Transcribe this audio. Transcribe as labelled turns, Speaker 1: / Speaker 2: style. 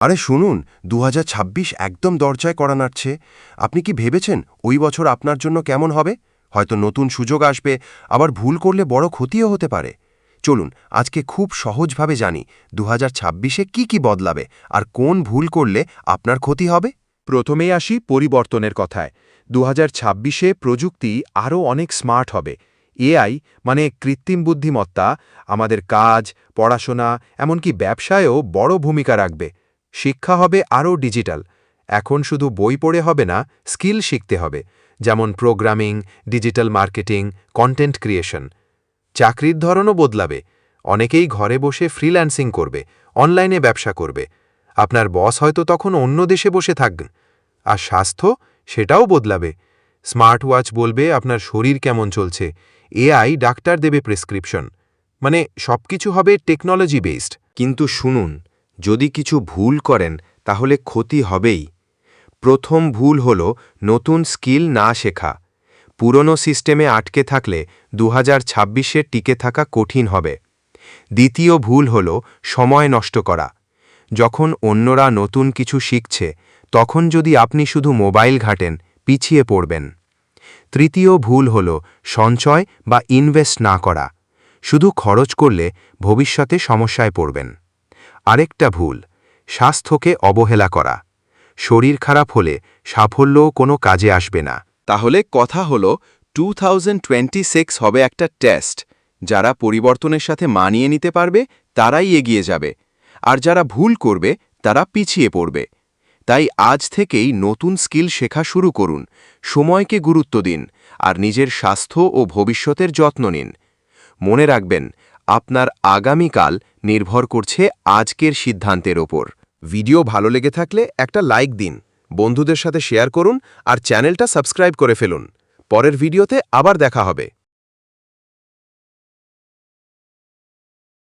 Speaker 1: আরে শুনুন, ২০২৬ একদম দরজায় কড়া নাড়ছে। আপনি কি ভেবেছেন ওই বছর আপনার জন্য কেমন হবে? হয়তো নতুন সুযোগ আসবে, আবার ভুল করলে বড় ক্ষতিও হতে পারে। চলুন আজকে খুব সহজভাবে জানি ২০২৬-এ কি বদলাবে আর কোন ভুল করলে আপনার ক্ষতি হবে।
Speaker 2: প্রথমেই আসি পরিবর্তনের কথায়। ২০২৬-এ প্রযুক্তি আরও অনেক স্মার্ট হবে। এআই মানে কৃত্রিম বুদ্ধিমত্তা আমাদের কাজ, পড়াশোনা, এমনকি ব্যবসায়ও বড় ভূমিকা রাখবে। শিক্ষা হবে আরও ডিজিটাল। এখন শুধু বই পড়ে হবে না, স্কিল শিখতে হবে, যেমন programming, digital marketing, content creation. চাকরির ধরনও বদলাবে। অনেকেই ঘরে বসে ফ্রিল্যান্সিং করবে, অনলাইনে ব্যবসা করবে। আপনার বস হয়তো তখন অন্য দেশে বসে থাকবেন। আর স্বাস্থ্য, সেটাও বদলাবে। স্মার্ট ওয়াচ বলবে আপনার শরীর কেমন চলছে, এআই ডাক্তার দেবে প্রেসক্রিপশন। মানে সবকিছু হবে টেকনোলজি বেসড।
Speaker 3: কিন্তু শুনুন, যদি কিছু ভুল করেন তাহলে ক্ষতি হবেই। প্রথম ভুল হল নতুন স্কিল না শেখা। পুরনো সিস্টেমে আটকে থাকলে ২০২৬-এ টিকে থাকা কঠিন হবে। দ্বিতীয় ভুল হল সময় নষ্ট করা। যখন অন্যরা নতুন কিছু শিখছে, তখন যদি আপনি শুধু মোবাইল ঘাঁটেন, পিছিয়ে পড়বেন। তৃতীয় ভুল হল সঞ্চয় বা ইনভেস্ট না করা। শুধু খরচ করলে ভবিষ্যতে সমস্যায় পড়বেন। আরেকটা ভুল, স্বাস্থ্যকে অবহেলা করা। শরীর খারাপ হলে সাফল্যও কোনো কাজে আসবে না।
Speaker 4: তাহলে কথা হলো 2026 হবে একটা টেস্ট। যারা পরিবর্তনের সাথে মানিয়ে নিতে পারবে তারাই এগিয়ে যাবে, আর যারা ভুল করবে তারা পিছিয়ে পড়বে। তাই আজ থেকেই নতুন স্কিল শেখা শুরু করুন, সময়কে গুরুত্ব দিন, আর নিজের স্বাস্থ্য ও ভবিষ্যতের যত্ন নিন। মনে রাখবেন, আপনার আগামীকাল নির্ভর করছে আজকের সিদ্ধান্তের ওপর।
Speaker 2: ভিডিও ভালো লেগে থাকলে একটা লাইক দিন, বন্ধুদের সাথে শেয়ার করুন আর চ্যানেলটা সাবস্ক্রাইব করে ফেলুন। পরের ভিডিওতে আবার দেখা হবে।